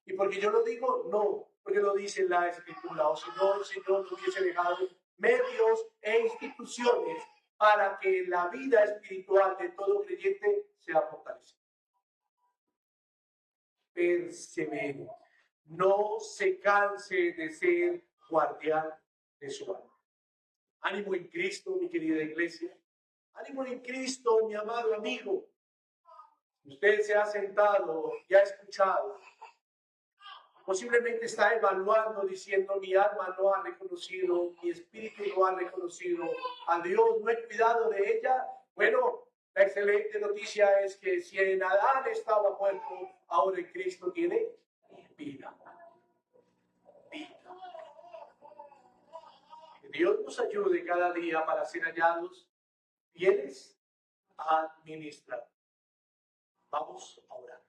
Y porque yo lo digo, no, porque lo dice la Escritura, o si no, el Señor no hubiese dejado medios e instituciones para que la vida espiritual de todo creyente sea fortalecida. Persevere. No se canse de ser guardián de su alma. Ánimo en Cristo, mi querida iglesia. Ánimo en Cristo, mi amado amigo. Usted se ha sentado y ha escuchado. Posiblemente está evaluando, diciendo, mi alma no ha reconocido, mi espíritu no ha reconocido a Dios, no he cuidado de ella. Bueno, la excelente noticia es que si en Adán estaba muerto, ahora en Cristo tiene vida. Que Dios nos ayude cada día para ser hallados fieles a administrar. Vamos a orar.